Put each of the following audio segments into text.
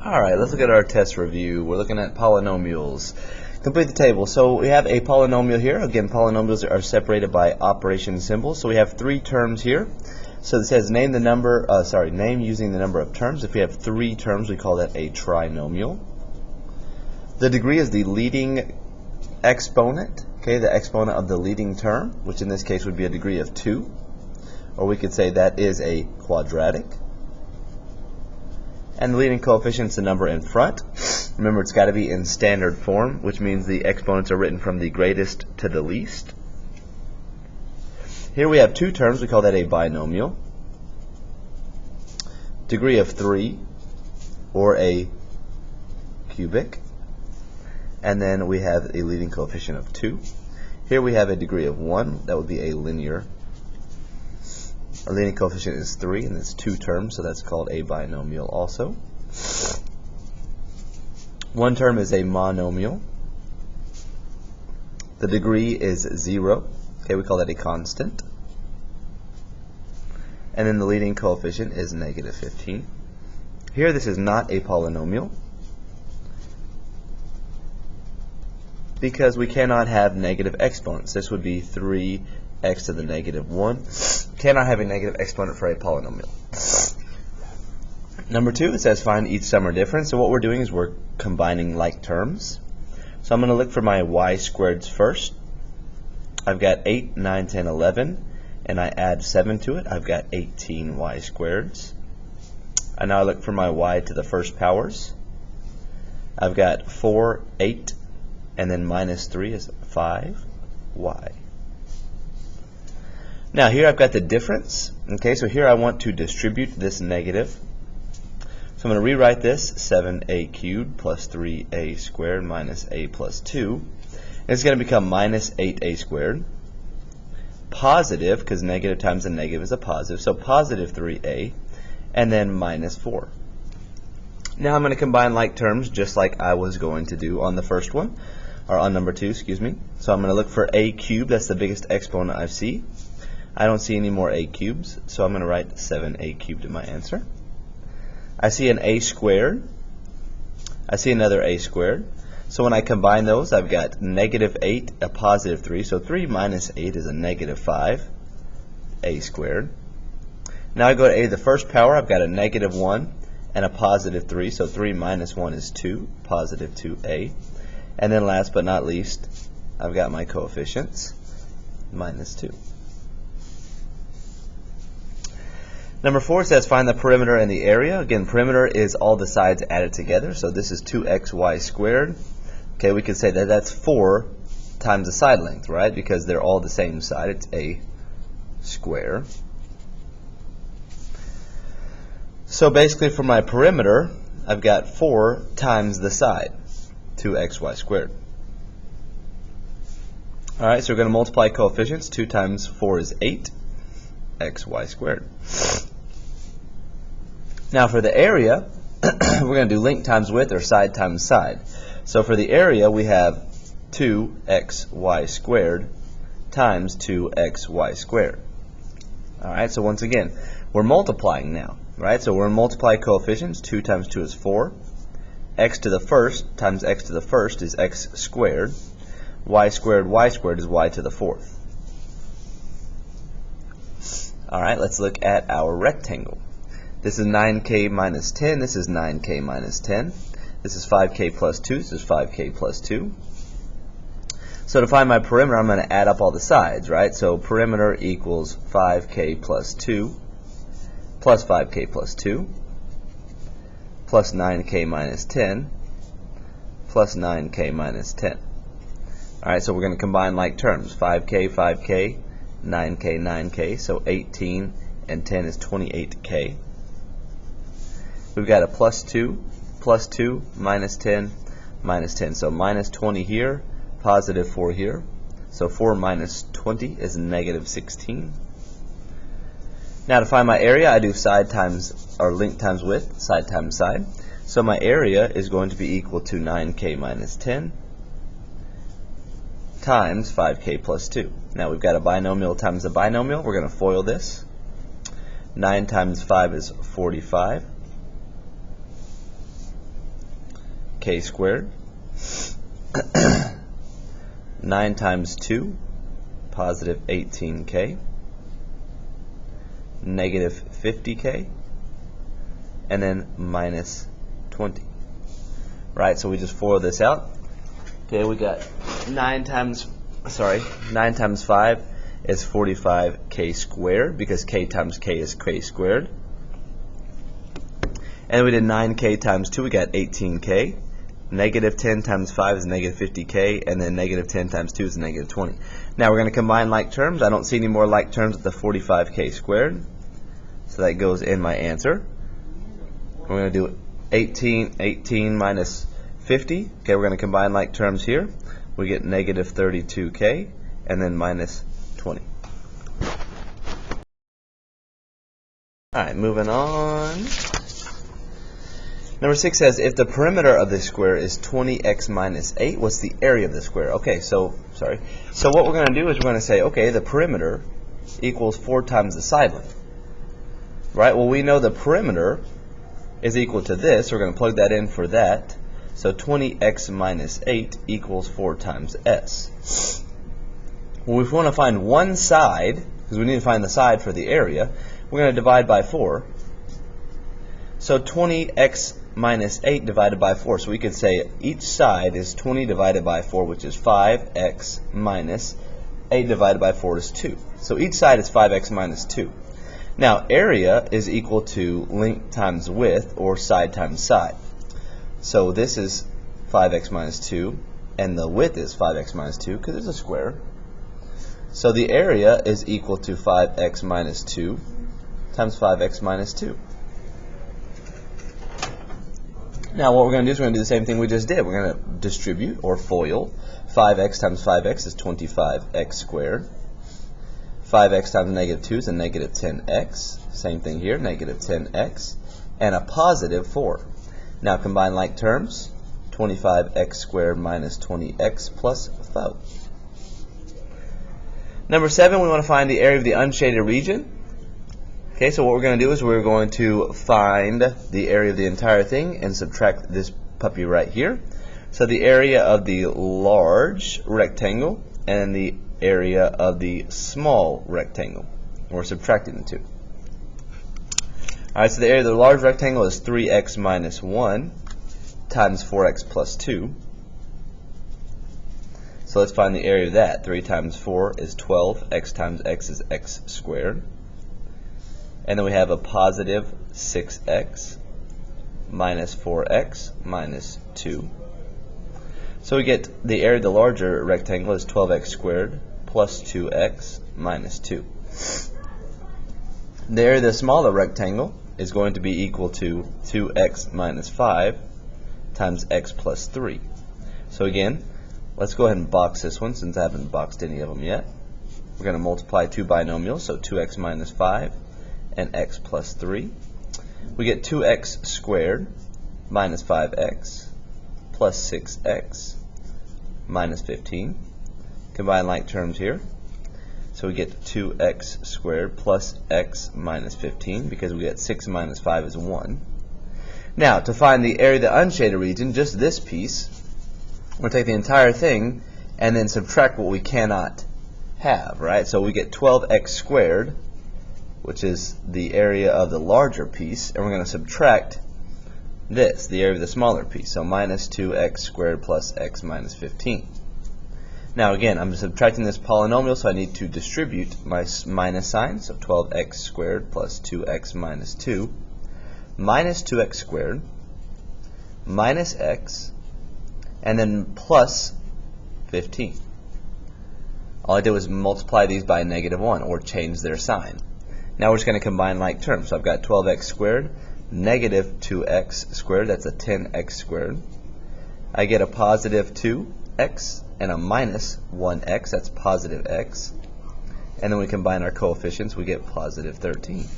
Alright, let's look at our test review. We're looking at polynomials. Complete the table. So we have a polynomial here. Again, polynomials are separated by operation symbols. So we have three terms here. So it says name using the number of terms. If we have three terms, we call that a trinomial. The degree is the leading exponent, okay, the exponent of the leading term, which in this case would be a degree of 2. Or we could say that is a quadratic. And the leading coefficient is the number in front. Remember, it's got to be in standard form, which means the exponents are written from the greatest to the least. Here we have two terms. We call that a binomial. Degree of 3, or a cubic. And then we have a leading coefficient of 2. Here we have a degree of 1. That would be a linear. Our leading coefficient is 3, and it's two terms, so that's called a binomial also. One term is a monomial. The degree is 0. Okay, we call that a constant. And then the leading coefficient is negative 15. Here, this is not a polynomial, because we cannot have negative exponents. This would be 3x to the negative 1. Cannot have a negative exponent for a polynomial. Number 2, it says find each sum or difference. So what we're doing is we're combining like terms. So I'm going to look for my y squareds first. I've got 8, 9, 10, 11, and I add 7 to it. I've got 18 y squareds. And now I look for my y to the first powers. I've got 4, 8, and then minus 3 is 5y. Now here I've got the difference. Okay, so here I want to distribute this negative. So I'm going to rewrite this, 7a cubed plus 3a squared minus a plus 2. And it's going to become minus 8a squared. Positive, because negative times a negative is a positive, so positive 3a, and then minus 4. Now I'm going to combine like terms just like I was going to do on the first one, or on number 2, excuse me. So I'm going to look for a cubed, that's the biggest exponent I see. I don't see any more a cubes, so I'm going to write 7a cubed in my answer. I see an a squared. I see another a squared. So when I combine those, I've got negative 8, a positive 3. So 3 minus 8 is a negative 5, a squared. Now I go to a to the first power. I've got a negative 1 and a positive 3. So 3 minus 1 is 2, positive 2a. And then last but not least, I've got my coefficients, minus 2. Number 4 says find the perimeter and the area. Again, perimeter is all the sides added together. So this is 2xy squared. Okay, we could say that that's 4 times the side length, right? Because they're all the same side. It's a square. So basically for my perimeter, I've got 4 times the side, 2xy squared. Alright, so we're going to multiply coefficients. 2 times 4 is 8, xy squared. Now for the area, we're going to do length times width, or side times side. So for the area, we have 2xy squared times 2xy squared. Alright, so once again, we're multiplying now. Right? So we're going to multiply coefficients. 2 times 2 is 4. X to the first times x to the first is x squared. Y is y to the fourth. Alright, let's look at our rectangle. This is 9k minus 10. This is 9k minus 10. This is 5k plus 2. This is 5k plus 2. So to find my perimeter, I'm going to add up all the sides, right? So perimeter equals 5k plus 2 plus 5k plus 2 plus 9k minus 10 plus 9k minus 10. Alright, so we're going to combine like terms. 5k, 5k, 9k, 9k, so 18 and 10 is 28k. We've got a plus 2, minus 10, minus 10. So minus 20 here, positive 4 here. So 4 minus 20 is negative 16. Now to find my area, I do side times, or length times width, side times side. So my area is going to be equal to 9k minus 10 times 5k plus 2. Now we've got a binomial times a binomial. We're going to FOIL this. 9 times 5 is 45. k squared. 9 times 2, positive 18k. Negative 50k. And then minus 20. Right, so we just FOIL this out. Okay, we got 9 times 5 is 45k squared, because k times k is k squared. And we did 9k times 2, we got 18k. Negative 10 times 5 is negative 50k, and then negative 10 times 2 is negative 20. Now we're going to combine like terms. I don't see any more like terms with the 45k squared, so that goes in my answer. We're going to do 18 minus 50. Okay, we're going to combine like terms here. We get negative 32k, and then minus 20. Alright, moving on. Number 6 says, if the perimeter of this square is 20x minus 8, what's the area of the square? Okay, so what we're going to do is we're going to say, okay, the perimeter equals 4 times the side length. Right? Well, we know the perimeter is equal to this. We're going to plug that in for that. So 20x minus 8 equals 4 times s. Well, if we want to find one side, because we need to find the side for the area, we're going to divide by 4. So 20x minus 8 divided by 4. So we could say each side is 20 divided by 4, which is 5x minus 8 divided by 4 is 2. So each side is 5x minus 2. Now, area is equal to length times width, or side times side. So this is 5x minus 2, and the width is 5x minus 2, because it's a square. So the area is equal to 5x minus 2 times 5x minus 2. Now what we're going to do is we're going to do the same thing we just did. We're going to distribute, or FOIL. 5x times 5x is 25x squared. 5x times negative 2 is a negative 10x. Same thing here, negative 10x. And a positive 4. Now combine like terms. 25x squared minus 20x plus 4. Number 7, we want to find the area of the unshaded region. Okay, so what we're going to do is we're going to find the area of the entire thing and subtract this puppy right here. So the area of the large rectangle and the area of the small rectangle. We're subtracting the two. Alright, so the area of the large rectangle is 3x minus 1 times 4x plus 2. So let's find the area of that. 3 times 4 is 12. X times x is x squared. And then we have a positive 6x minus 4x minus 2. So we get the area of the larger rectangle is 12x squared plus 2x minus 2. The area of the smaller rectangle is going to be equal to 2x minus 5 times x plus 3. So again, let's go ahead and box this one since I haven't boxed any of them yet. We're going to multiply two binomials, so 2x minus 5 and x plus 3. We get 2x squared minus 5x plus 6x minus 15. Combine like terms here. So we get 2x squared plus x minus 15, because we get 6 minus 5 is 1. Now, to find the area of the unshaded region, just this piece, we'll take the entire thing and then subtract what we cannot have, right? So we get 12x squared, which is the area of the larger piece, and we're going to subtract this, the area of the smaller piece. So minus 2x squared plus x minus 15. Now again, I'm subtracting this polynomial, so I need to distribute my minus sign. So 12x squared plus 2x minus 2 minus 2x squared minus x, and then plus 15. All I did was multiply these by negative 1, or change their sign. Now we're just going to combine like terms. So I've got 12x squared, negative 2x squared, that's a 10x squared. I get a positive 2x and a minus 1x, that's positive x. And then we combine our coefficients, we get positive 13.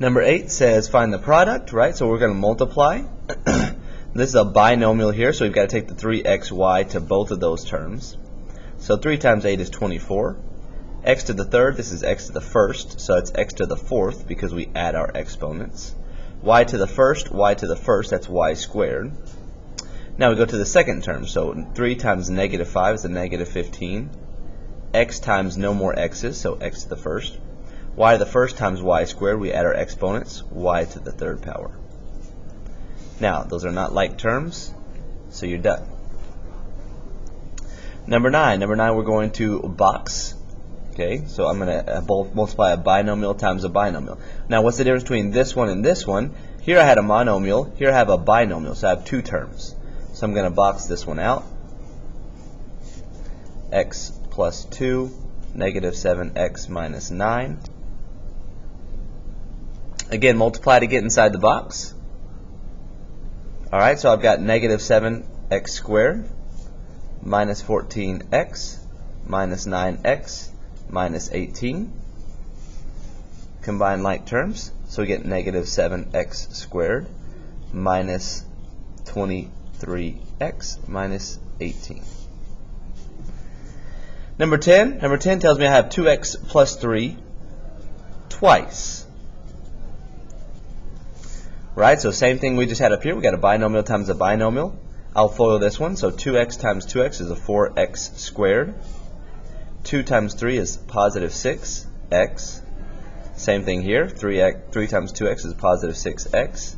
Number 8 says find the product, right? So we're going to multiply. This is a binomial here, so we've got to take the 3xy to both of those terms. So 3 times 8 is 24. X to the third, this is x to the first, so it's x to the fourth because we add our exponents. y to the first, that's y squared. Now we go to the second term, so 3 times negative 5 is a negative 15. X times no more x's, so x to the first. Y to the first times y squared, we add our exponents, y to the third power. Now, those are not like terms, so you're done. Number 9, we're going to box. Okay, so I'm going to multiply a binomial times a binomial. Now, what's the difference between this one and this one? Here I had a monomial, here I have a binomial, so I have two terms. So I'm going to box this one out. X plus 2, negative 7x minus 9. Again, multiply to get inside the box. Alright, so I've got negative 7x squared minus 14x minus 9x minus 18. Combine like terms, so we get negative 7x squared minus 23x minus 18. Number 10 tells me I have 2x plus 3 twice. Right, so same thing we just had up here. We got a binomial times a binomial. I'll FOIL this one. So 2x times 2x is a 4x squared. 2 times 3 is positive 6x. Same thing here. 3 times 2x is positive 6x.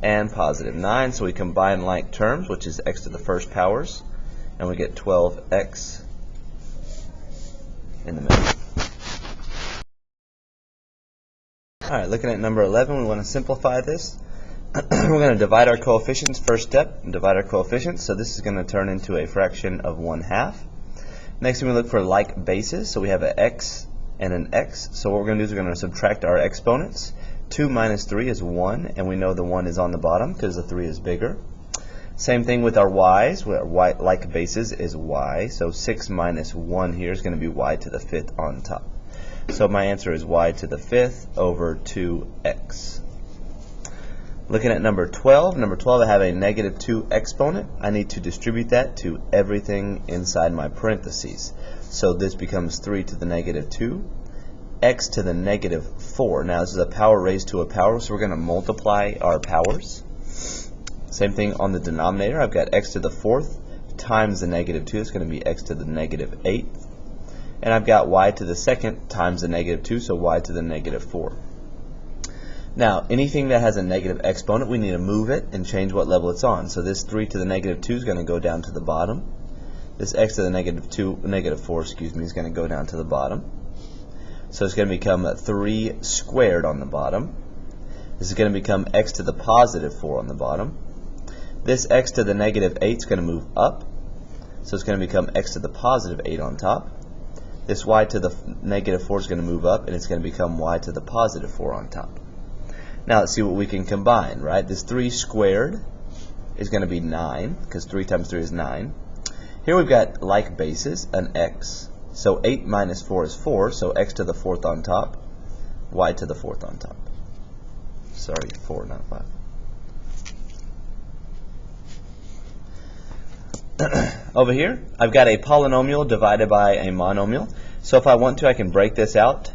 And positive 9. So we combine like terms, which is x to the first powers. And we get 12x in the middle. Alright, looking at number 11, we want to simplify this. We're going to divide our coefficients. First step, divide our coefficients. So this is going to turn into a fraction of 1/2. Next thing we look for like bases. So we have an x and an x. So what we're going to do is we're going to subtract our exponents. 2 minus 3 is 1, and we know the 1 is on the bottom because the 3 is bigger. Same thing with our y's. Our like bases is y. So 6 minus 1 here is going to be y to the 5th on top. So my answer is y to the 5th over 2x. Looking at number 12, I have a negative 2 exponent. I need to distribute that to everything inside my parentheses. So this becomes 3 to the negative 2, x to the negative 4. Now this is a power raised to a power, so we're going to multiply our powers. Same thing on the denominator. I've got x to the 4th times the negative 2. It's going to be x to the negative 8th. And I've got y to the 2nd times the negative 2, so y to the negative 4. Now, anything that has a negative exponent, we need to move it and change what level it's on. So this 3 to the negative 2 is going to go down to the bottom. This x to the negative 4, is going to go down to the bottom. So it's going to become 3 squared on the bottom. This is going to become x to the positive 4 on the bottom. This x to the negative 8 is going to move up. So it's going to become x to the positive 8 on top. This y to the negative 4 is going to move up, and it's going to become y to the positive 4 on top. Now let's see what we can combine, right? This 3 squared is going to be 9, because 3 times 3 is 9. Here we've got like bases, an x. So 8 minus 4 is 4, so x to the 4th on top, y to the 4th on top. Sorry, 4, not 5. Over here, I've got a polynomial divided by a monomial. So if I want to, I can break this out.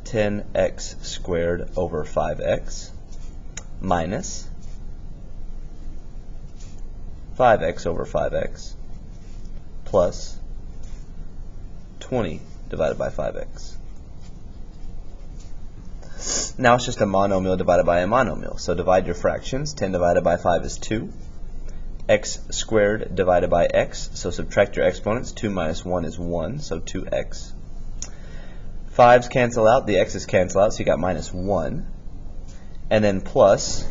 10x squared over 5x minus 5x over 5x plus 20 divided by 5x. Now it's just a monomial divided by a monomial. So divide your fractions. 10 divided by 5 is 2. X squared divided by x. So subtract your exponents. 2 minus 1 is 1, so 2x. 5's cancel out, the x's cancel out, so you got minus 1. And then plus,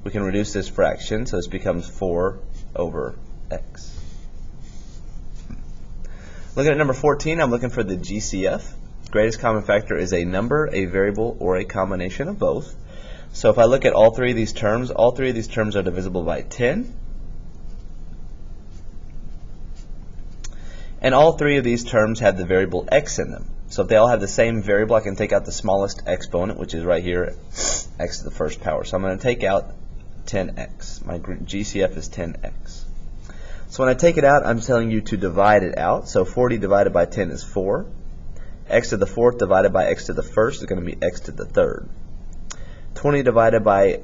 we can reduce this fraction, so this becomes 4 over x. Looking at number 14, I'm looking for the GCF. Greatest common factor is a number, a variable, or a combination of both. So if I look at all three of these terms are divisible by 10. And all three of these terms have the variable x in them. So if they all have the same variable, I can take out the smallest exponent, which is right here, x to the first power. So I'm going to take out 10x. My GCF is 10x. So when I take it out, I'm telling you to divide it out. So 40 divided by 10 is 4. X to the 4th divided by x to the 1st is going to be x to the 3rd. 20 divided by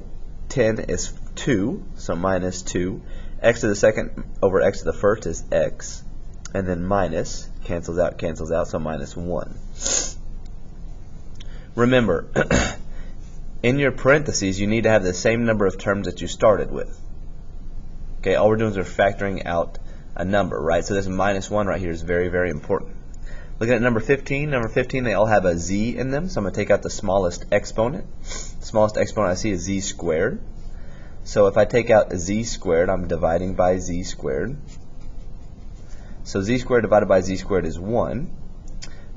10 is 2, so minus 2. X to the second over x to the first is x. And then minus, cancels out, so minus 1. Remember, in your parentheses, you need to have the same number of terms that you started with. Okay, all we're doing is we're factoring out a number, right? So this minus 1 right here is very, very important. Looking at number 15, they all have a z in them, so I'm going to take out the smallest exponent. The smallest exponent I see is z squared. So if I take out z squared, I'm dividing by z squared. So z squared divided by z squared is 1.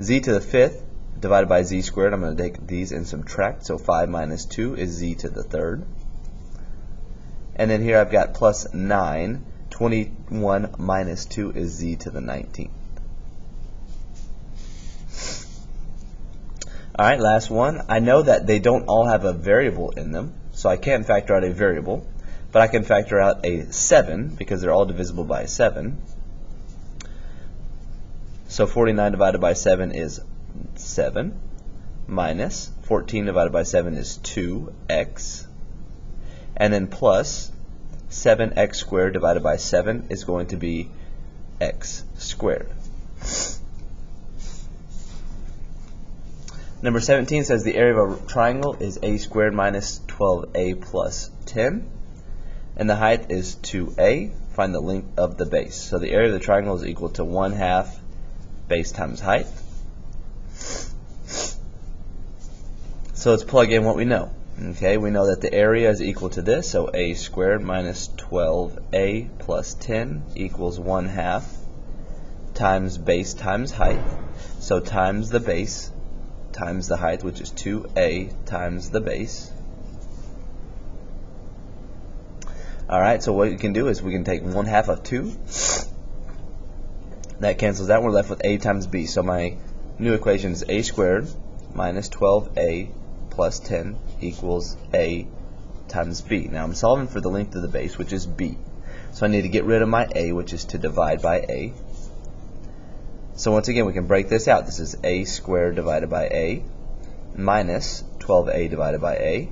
Z to the fifth divided by z squared, I'm going to take these and subtract. So 5 minus 2 is z to the third. And then here I've got plus 9. 21 minus 2 is z to the 19th. Alright, last one. I know that they don't all have a variable in them, so I can't factor out a variable, but I can factor out a 7 because they're all divisible by 7. So 49 divided by 7 is 7, minus 14 divided by 7 is 2x, and then plus 7x squared divided by 7 is going to be x squared. Number 17 says the area of a triangle is a squared minus 12a plus 10, and the height is 2a. Find the length of the base. So the area of the triangle is equal to 1/2 base times height. So let's plug in what we know. Okay, we know that the area is equal to this, so a squared minus 12a plus 10 equals 1/2 times base times height. So times the base times the height, which is 2a times the base. Alright, so what we can do is we can take 1/2 of 2. That cancels out. We're left with a times b. So my new equation is a squared minus 12a plus 10 equals a times b. Now I'm solving for the length of the base, which is b. So I need to get rid of my a, which is to divide by a. So once again, we can break this out. This is a squared divided by a minus 12a divided by a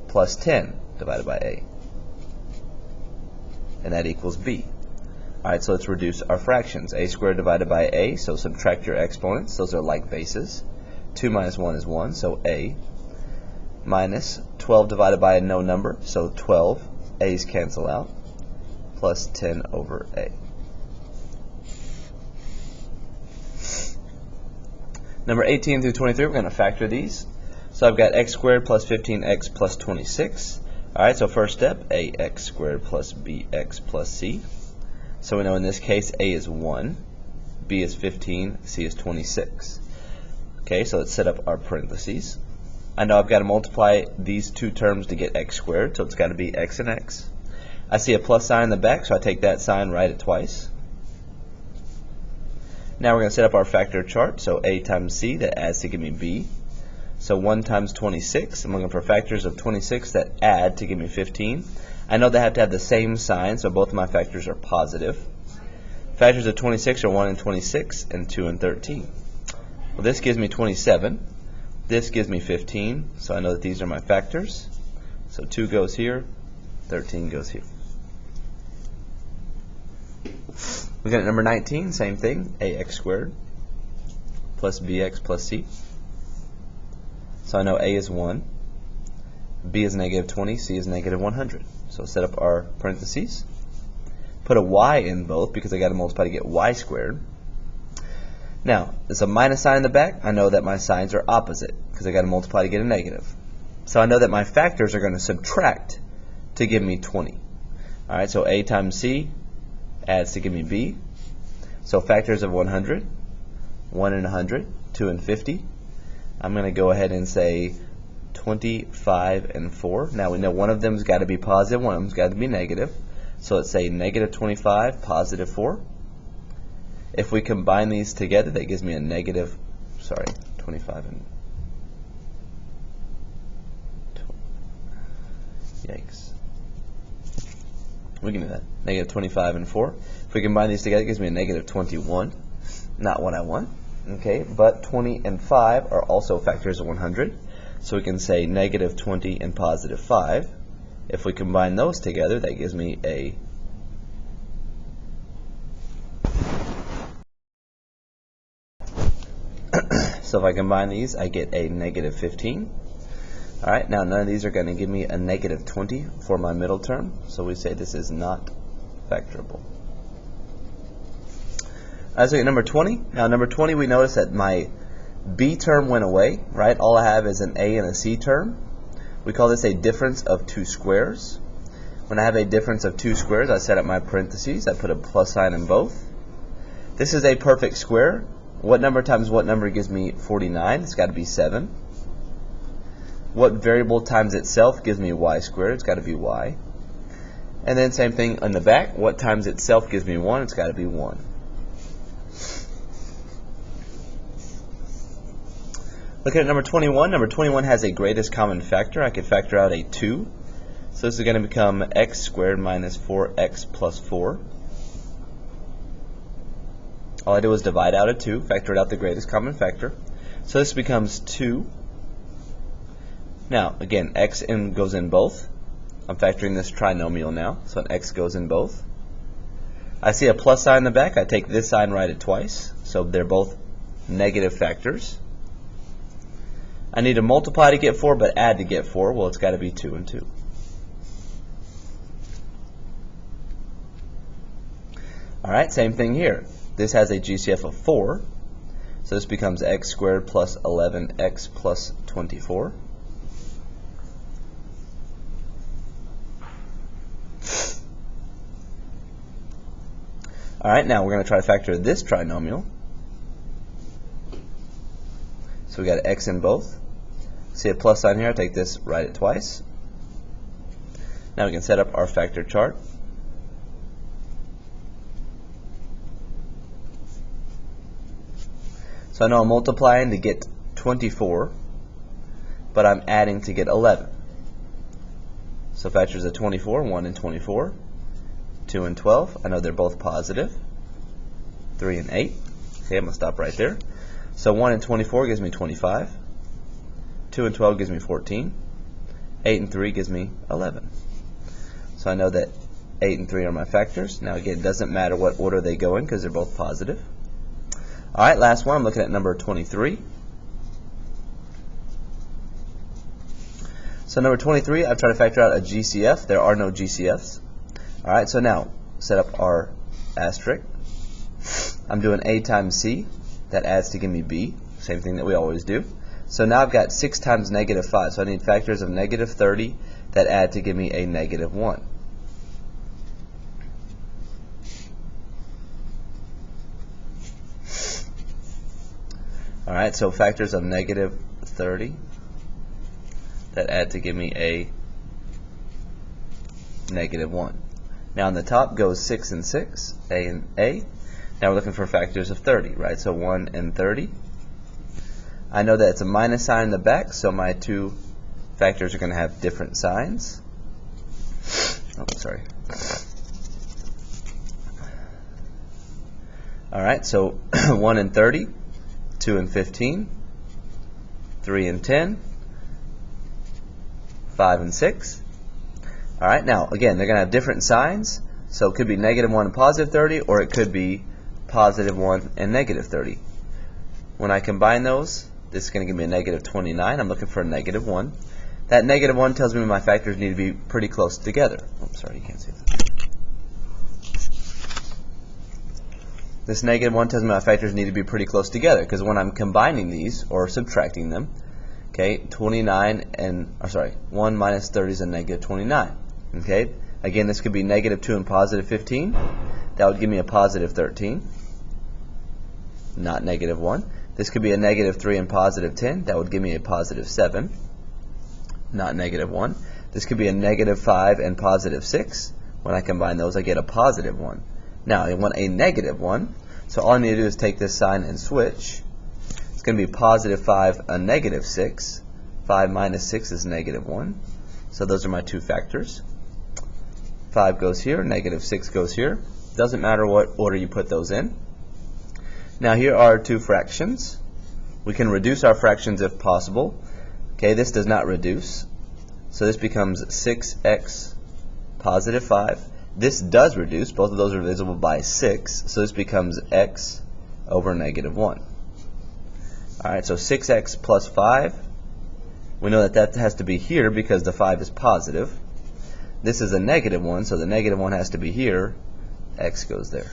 plus 10 divided by a. And that equals b. Alright, so let's reduce our fractions. A squared divided by a, so subtract your exponents. Those are like bases. 2 minus 1 is 1, so a. Minus 12 divided by a no number, so 12. A's cancel out. Plus 10 over a. Number 18 through 23, we're going to factor these. So I've got x squared plus 15x plus 26. Alright, so first step, ax squared plus bx plus c. So we know in this case a is 1, b is 15, c is 26. Okay, so let's set up our parentheses. I know I've got to multiply these two terms to get x squared, so it's got to be x and x. I see a plus sign in the back, so I take that sign, write it twice. Now we're going to set up our factor chart, so a times c, that adds to give me b. So 1 times 26, I'm looking for factors of 26 that add to give me 15. I know they have to have the same sign, so both of my factors are positive. Factors of 26 are 1 and 26, and 2 and 13. Well, this gives me 27. This gives me 15, so I know that these are my factors. So 2 goes here, 13 goes here. Looking at number 19, same thing, ax squared plus bx plus c. So I know a is 1, b is negative 20, c is negative 100. So set up our parentheses. Put a y in both because I got to multiply to get y squared. Now, there's a minus sign in the back. I know that my signs are opposite because I got to multiply to get a negative. So I know that my factors are going to subtract to give me 20. Alright, so a times c adds to give me b. So factors of 100, 1 and 100, 2 and 50. I'm going to go ahead and say 25 and 4. Now we know one of them's got to be positive, one of them's got to be negative. So let's say negative 25, positive 4. If we combine these together, that gives me a negative, 25 and, yikes. We can do that. Negative 25 and 4. If we combine these together, it gives me a negative 21. Not what I want. Okay, but 20 and 5 are also factors of 100. So we can say negative 20 and positive 5. If we combine those together, that gives me a so if I combine these, I get a negative 15. Alright, now none of these are going to give me a negative 20 for my middle term, so we say this is not factorable. Alright, so number 20. Now number 20, we notice that my B term went away, right? All I have is an A and a C term. We call this a difference of two squares. When I have a difference of two squares, I set up my parentheses. I put a plus sign in both. This is a perfect square. What number times what number gives me 49? It's got to be 7. What variable times itself gives me y squared? It's got to be y. And then same thing on the back. What times itself gives me 1? It's got to be 1. Looking at number 21. Number 21 has a greatest common factor. I could factor out a 2. So this is going to become x squared minus 4x plus 4. All I did was divide out a 2, factor out the greatest common factor. So this becomes 2. Now, again, x goes in both. I'm factoring this trinomial now, so an x goes in both. I see a plus sign in the back. I take this sign, write it twice. So they're both negative factors. I need to multiply to get 4, but add to get 4. Well, it's got to be 2 and 2. All right, same thing here. This has a GCF of 4. So this becomes x squared plus 11x plus 24. All right, now we're going to try to factor this trinomial. So we got an x in both. See a plus sign here. I take this, write it twice. Now we can set up our factor chart. So I know I'm multiplying to get 24, but I'm adding to get 11. So factors of 24, 1 and 24, 2 and 12. I know they're both positive. 3 and 8. Okay, I'm going to stop right there. So 1 and 24 gives me 25. 2 and 12 gives me 14. 8 and 3 gives me 11. So I know that 8 and 3 are my factors. Now again, it doesn't matter what order they go in because they're both positive. Alright, last one. I'm looking at number 23. So number 23, I've tried to factor out a GCF. There are no GCFs. Alright, so now set up our asterisk. I'm doing A times C. That adds to give me B. Same thing that we always do. So now I've got 6 times negative 5. So I need factors of negative 30 that add to give me a negative 1. Alright, so factors of negative 30 that add to give me a negative 1. Now on the top goes 6 and 6, A and A. Now we're looking for factors of 30, right? So 1 and 30. I know that it's a minus sign in the back, so my two factors are going to have different signs. Oh, sorry. Alright, so 1 and 30. 2 and 15, 3 and 10, 5 and 6. Alright, now again, they're going to have different signs, so it could be negative 1 and positive 30, or it could be positive 1 and negative 30. When I combine those, this is going to give me a negative 29. I'm looking for a negative 1. That negative 1 tells me my factors need to be pretty close together. Oh, sorry, you can't see that. This negative 1 tells me my factors need to be pretty close together, because when I'm combining these or subtracting them, okay, 29 and 1 minus 30 is a negative 29. Okay, again, this could be negative 2 and positive 15. That would give me a positive 13, not negative 1. This could be a negative 3 and positive 10. That would give me a positive 7, not negative 1. This could be a negative 5 and positive 6. When I combine those, I get a positive 1. Now, I want a negative 1, so all I need to do is take this sign and switch. It's going to be positive 5 and negative 6. 5 minus 6 is negative 1. So those are my two factors. 5 goes here, negative 6 goes here. Doesn't matter what order you put those in. Now here are two fractions. We can reduce our fractions if possible. Okay, this does not reduce. So this becomes 6x positive 5. This does reduce. Both of those are divisible by 6. So this becomes x over negative 1. Alright, so 6x plus 5. We know that that has to be here because the 5 is positive. This is a negative 1, so the negative 1 has to be here. X goes there.